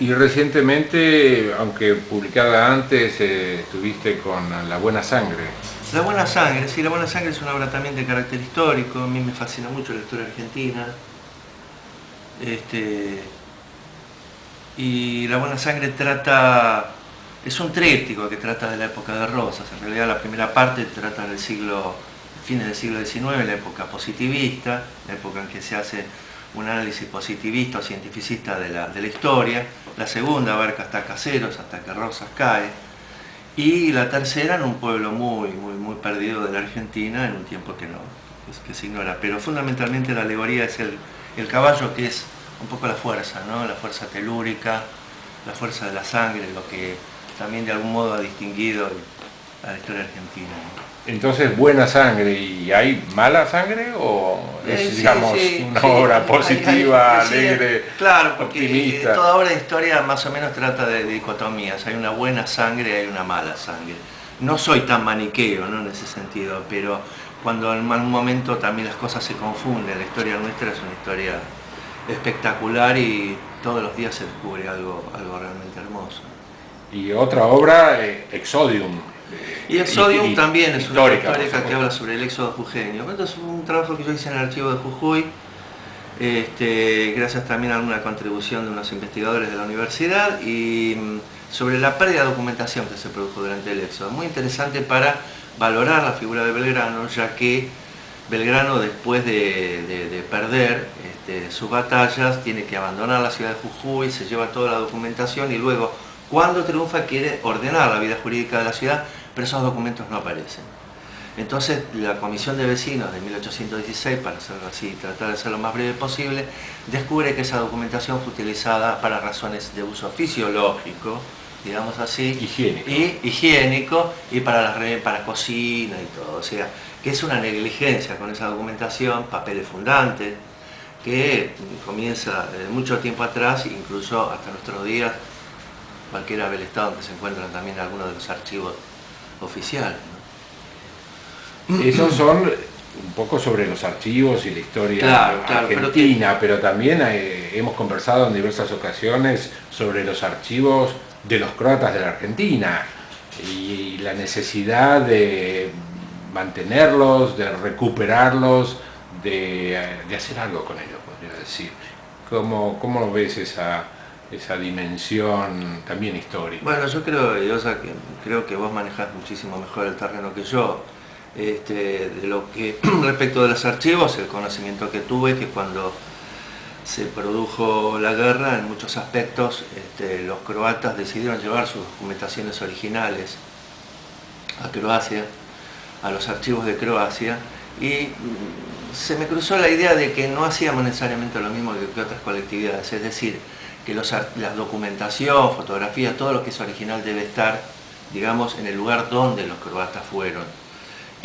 Y recientemente, aunque publicada antes, estuviste con La Buena Sangre. La Buena Sangre, sí, La Buena Sangre es una obra también de carácter histórico, a mí me fascina mucho la historia argentina. Y La Buena Sangre es un tríptico que trata de la época de Rosas. En realidad la primera parte trata del fines del siglo XIX, la época positivista, la época en que se hace un análisis positivista o cientificista de la historia. La segunda abarca hasta Caseros, hasta que Rosas cae. Y la tercera en un pueblo muy perdido de la Argentina, en un tiempo que se ignora. Pero fundamentalmente la alegoría es el caballo, que es un poco la fuerza, ¿no? La fuerza telúrica, la fuerza de la sangre, lo que también de algún modo ha distinguido a la historia argentina, ¿no? Entonces, Buena Sangre, ¿y hay mala sangre o es, digamos, una obra positiva, alegre, claro, porque optimista? Toda obra de historia más o menos trata de dicotomías. Hay una buena sangre y hay una mala sangre. No soy tan maniqueo, ¿no? En ese sentido, pero cuando en algún momento también las cosas se confunden, la historia nuestra es una historia espectacular y todos los días se descubre algo realmente hermoso. Y otra obra, Exodium. Y Exodium también es una obra histórica que habla sobre el éxodo jujeño. Esto es un trabajo que yo hice en el archivo de Jujuy, gracias también a una contribución de unos investigadores de la universidad, y sobre la pérdida de documentación que se produjo durante el éxodo. Muy interesante para valorar la figura de Belgrano, ya que Belgrano, después de perder sus batallas, tiene que abandonar la ciudad de Jujuy, se lleva toda la documentación y luego, cuando triunfa, quiere ordenar la vida jurídica de la ciudad, pero esos documentos no aparecen. Entonces la Comisión de Vecinos de 1816, para hacerlo así, tratar de ser lo más breve posible, descubre que esa documentación fue utilizada para razones de uso fisiológico, digamos así, higiénico y para cocina y todo. O sea, que es una negligencia con esa documentación, papeles fundantes, que comienza desde mucho tiempo atrás, incluso hasta nuestros días. Cualquiera ve el estado en que se encuentran también algunos de los archivos oficiales, ¿no? Esos son un poco sobre los archivos y la historia argentina, pero también hemos conversado en diversas ocasiones sobre los archivos de los croatas de la Argentina y la necesidad de mantenerlos, de recuperarlos, de hacer algo con ellos, podría decir. ¿Cómo lo ves esa dimensión también histórica? Bueno, yo creo que vos manejás muchísimo mejor el terreno que yo. De lo que respecto de los archivos, el conocimiento que tuve, que cuando se produjo la guerra, en muchos aspectos los croatas decidieron llevar sus documentaciones originales a Croacia, a los archivos de Croacia, y se me cruzó la idea de que no hacíamos necesariamente lo mismo que otras colectividades, es decir, que la documentación, fotografía, todo lo que es original debe estar, digamos, en el lugar donde los croatas fueron,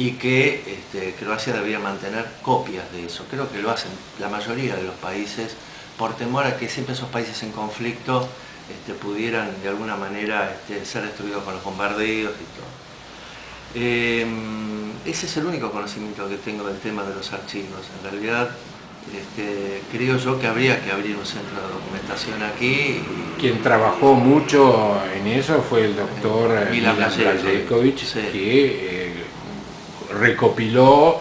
y que Croacia debía mantener copias de eso. Creo que lo hacen la mayoría de los países por temor a que siempre esos países en conflicto pudieran de alguna manera ser destruidos con los bombardeos y todo. Ese es el único conocimiento que tengo del tema de los archivos. En realidad, creo yo que habría que abrir un centro de documentación aquí. Quien trabajó mucho en eso fue el doctor Milan Blažeković, sí, que recopiló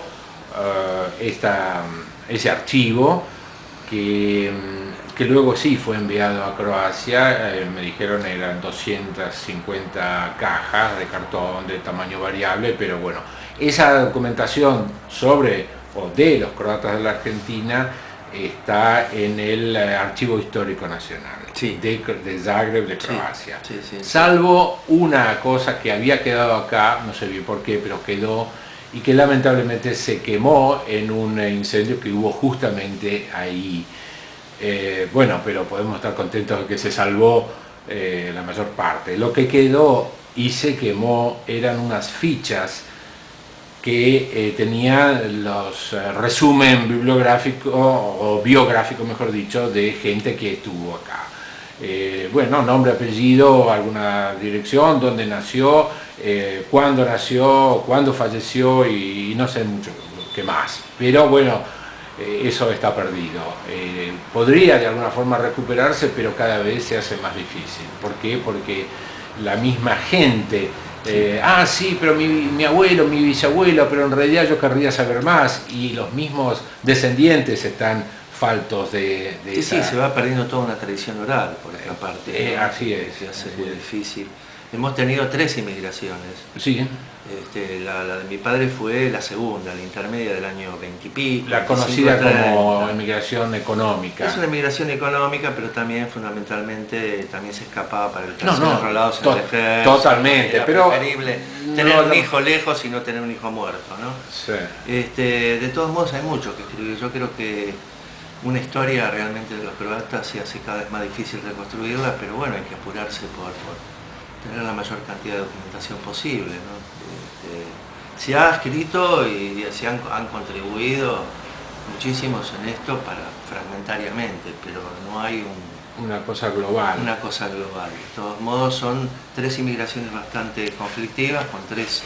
ese archivo que luego sí fue enviado a Croacia. Me dijeron eran 250 cajas de cartón de tamaño variable, pero bueno, esa documentación de los croatas de la Argentina está en el Archivo Histórico Nacional, sí, de Zagreb, de Croacia. Sí, sí, sí. Salvo una cosa que había quedado acá, no sé bien por qué, pero quedó, y que lamentablemente se quemó en un incendio que hubo justamente ahí. Bueno, pero podemos estar contentos de que se salvó la mayor parte. Lo que quedó y se quemó eran unas fichas que tenían los resumen bibliográfico o biográfico, mejor dicho, de gente que estuvo acá. Bueno, nombre, apellido, alguna dirección, dónde nació, cuándo nació, cuándo falleció y no sé mucho qué más. Pero bueno, eso está perdido. Podría de alguna forma recuperarse, pero cada vez se hace más difícil. ¿Por qué? Porque la misma gente, sí, pero mi abuelo, mi bisabuelo, pero en realidad yo querría saber más, y los mismos descendientes están faltos de esa... Sí, se va perdiendo toda una tradición oral, por esta parte. ¿no? Así es. Se hace muy difícil. Hemos tenido 3 inmigraciones. Sí. La de mi padre fue la segunda, la intermedia del año 20 y pico. La conocida como inmigración económica. Es una inmigración económica, pero también fundamentalmente también se escapaba para el enrolados en el ejército. Totalmente, pero preferible tener un hijo lejos y no tener un hijo muerto, ¿no? Sí. De todos modos hay mucho que escribir. Yo creo que una historia realmente de los croatas se hace cada vez más difícil reconstruirla, pero bueno, hay que apurarse por tener la mayor cantidad de documentación posible, ¿no? Se ha escrito y han contribuido muchísimos en esto fragmentariamente, pero no hay una cosa global. Una cosa global. De todos modos son 3 inmigraciones bastante conflictivas, con 3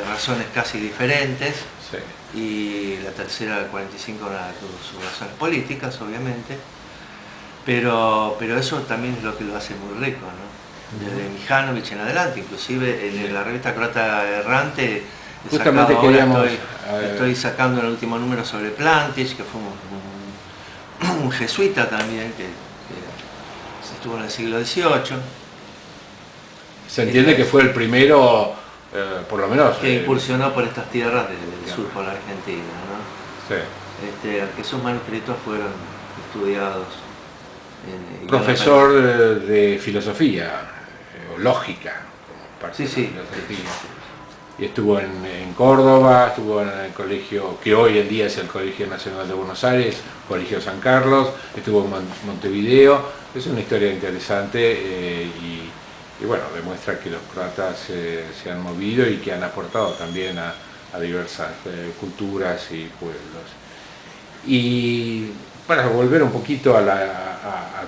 razones casi diferentes. Sí. Y la tercera del 45 sus razones políticas, obviamente, pero eso también es lo que lo hace muy rico, ¿no? Desde Mihanović en adelante, inclusive en la revista Croata Errante, justamente estoy sacando el último número sobre Plantić, que fue un jesuita también, que estuvo en el siglo XVIII. Se entiende que fue el primero, por lo menos... que incursionó por estas tierras del sur, por la Argentina, ¿no? Sí. Que sus manuscritos fueron estudiados. Profesor de filosofía, o lógica, como parte sí, de la filosofía. Y estuvo en Córdoba, estuvo en el colegio, que hoy en día es el Colegio Nacional de Buenos Aires, Colegio San Carlos, estuvo en Montevideo. Es una historia interesante y bueno, demuestra que los croatas se han movido y que han aportado también a diversas culturas y pueblos. Y para volver un poquito a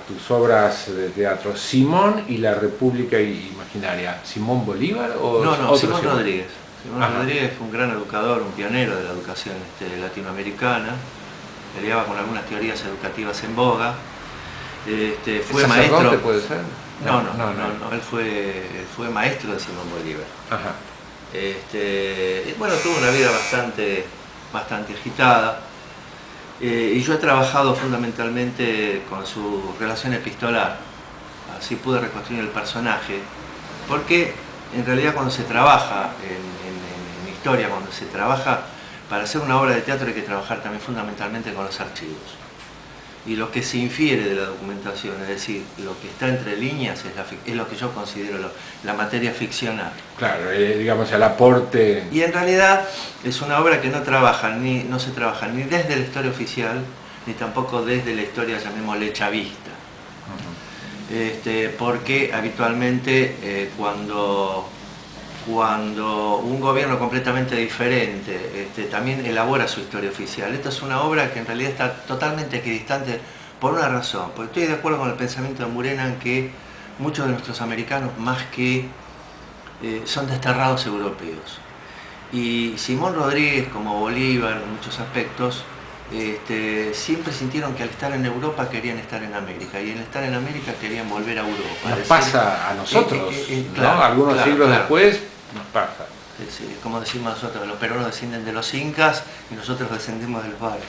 tus obras de teatro, Simón y la República Imaginaria, ¿Simón Bolívar o no, Simón Rodríguez. Simón Rodríguez fue un gran educador, un pionero de la educación latinoamericana, peleaba con algunas teorías educativas en boga. Fue maestro. ¿Puede ser? No, él fue maestro de Simón Bolívar. Ajá. Bueno, tuvo una vida bastante agitada. Y yo he trabajado fundamentalmente con su relación epistolar, así pude reconstruir el personaje, porque en realidad cuando se trabaja en historia, cuando se trabaja para hacer una obra de teatro hay que trabajar también fundamentalmente con los archivos. Y lo que se infiere de la documentación, es decir, lo que está entre líneas es lo que yo considero la materia ficcional. Claro, digamos el aporte. Y en realidad es una obra que no se trabaja ni desde la historia oficial, ni tampoco desde la historia, llamémosle, chavista. Porque habitualmente cuando un gobierno completamente diferente también elabora su historia oficial. Esta es una obra que en realidad está totalmente equidistante por una razón, porque estoy de acuerdo con el pensamiento de Murena en que muchos de nuestros americanos más que son desterrados europeos. Y Simón Rodríguez, como Bolívar en muchos aspectos, siempre sintieron que al estar en Europa querían estar en América, y al estar en América querían volver a Europa. Nos pasa a nosotros, ¿no? Algunos siglos después nos pasa. Como decimos nosotros, los peruanos descienden de los incas y nosotros descendemos de los barcos.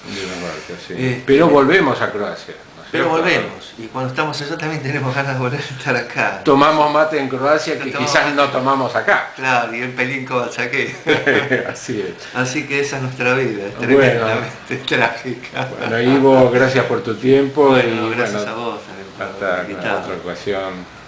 De los barcos, sí. Pero volvemos a Croacia. Pero volvemos, y cuando estamos allá también tenemos ganas de volver a estar acá. Tomamos mate en Croacia que quizás no tomamos acá. Claro, y el pelín saqué. Así es. Así que esa es nuestra vida, es tremendamente trágica. Bueno, Ivo, gracias por tu tiempo. Bueno, gracias a vos. Hasta otra ocasión.